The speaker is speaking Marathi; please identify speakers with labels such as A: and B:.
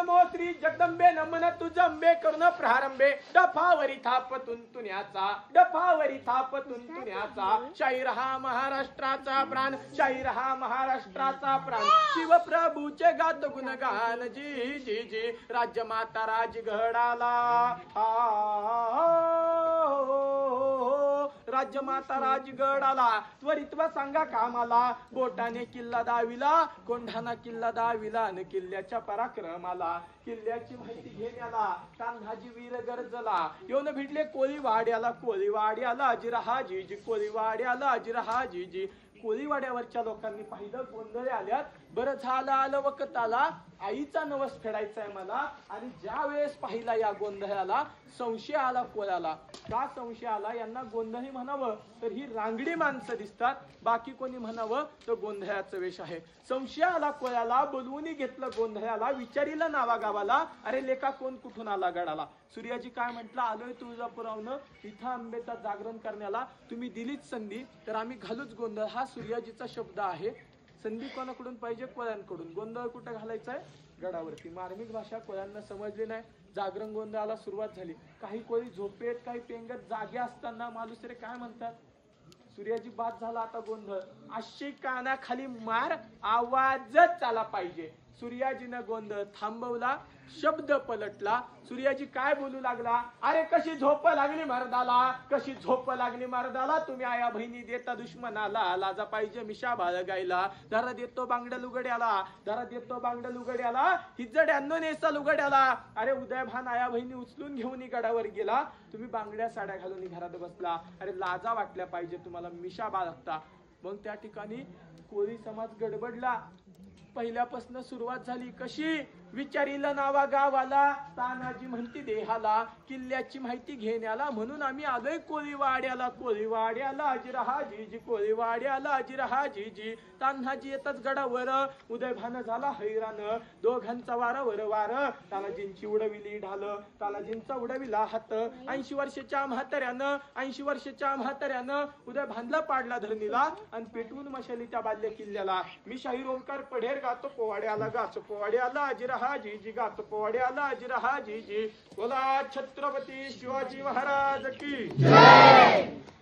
A: नमो श्री जगदंबे नमन तुझंबे करून प्रारंभे डफावरी थाप तुंतुण्याचा डफावरी थाप तुंतुण्याचा शाहीर हा महाराष्ट्राचा प्राण शाहीर हा महाराष्ट्राचा प्राण शिवप्रभूचे गात गुणगान जी जी जी राज्यमाता राजगडाला राज्यमाता राजगडाला त्वरित सांगा कामाला बोटाने किल्ला दाविला कोंढाणा किल्ला दाविला आणि किल्ल्याच्या पराक्रमाला किल्ल्याची माहिती घेण्याला तान्हाजी वीर गरजला येऊन भिडले कोळीवाड्याला अजिरहाजी जी कोळीवाड्याला अजिरहाजी जी कोळीवाड्यावरच्या लोकांनी पाहिलं गोंधळे आल्यात बरं झालं आलं वकताला आईचा नवस फेडायचा आहे मला आणि ज्या वेळेस पाहिला या गोंधळाला संशय आला कोळ्याला का संशय आला यांना गोंधळी म्हणावं तर ही रांगडी माणसं दिसतात बाकी कोणी म्हणावं तर गोंधळाचं वेश आहे संशय आला कोळ्याला बोलवून घेतलं गोंधळाला विचारिलं नावागावाला अरे लेका कोण कुठून आला गडाला सूर्याजी काय म्हटलं आलोय तुळजापुरावनं इथं आंबेचा जागरण करण्याला तुम्ही दिलीच संधी तर आम्ही घालूच गोंधळ हा सूर्याजीचा शब्द आहे संधी कोणाकडून पाहिजे कोळ्यांकडून गोंधळ कुठे घालायचा आहे गडावरती मार्मिक भाषा कोळ्यांना समजली नाही जागरण गोंधळाला सुरुवात झाली काही कोळी झोपेत काही पेंगत जागे असताना मालुसरे काय म्हणतात सूर्याजी बाद झाला आता गोंधळ अशी कानाखाली मार आवाजच आला पाहिजे सूर्याजीनं गोंधळ थांबवला शब्द पलटला सूर्याजी काय बोलू लागला अरे कशी झोप लागली मर्दाला कशी झोप लागली मर्दाला तुम्ही आया बहिणी देता दुश्मनाला लाजा पाहिजे मिशा बाळगायला जरा देतो बांगड्या लुगड्याला जरा देतो बांगड्या लुगड्याला हिजड्यांनो नेसा लुगड्याला अरे उदयभान आया बहिणी उचलून घेऊन गडावर गेला तुम्ही बांगड्या साड्या घालून घरात बसला अरे लाजा वाटल्या पाहिजे तुम्हाला मिशा बाळगता मग त्या ठिकाणी कोळी समाज गडबडला पहिल्यापासून सुरुवात झाली कशी विचारिलं नावा गावाला तानाजी म्हणती देहाला किल्ल्याची माहिती घेण्याला म्हणून आम्ही आलोय कोळीवाड्याला अजिरहाजी जी कोळीवाड्याला अजिरहाजी जी तान्हाजी येतच गडावर उदयभान झाला हैराण दोघांचा वारावर वार तानाजींची उडविली ढाल तानाजींचा उडविला हात 80 वर्षाच्या म्हाताऱ्यानं उदयभानला पाडला धरणीला आणि पेटवून मशालीच्या बाल्य किल्ल्याला मी शाहीर ओंकार पढेर गातो पोवाड्याला गाचो पोवाड्याला अजिरहाजी जी गातो पोवाड्याला अजिरहाजी जी बोला छत्रपती शिवाजी महाराज की जय।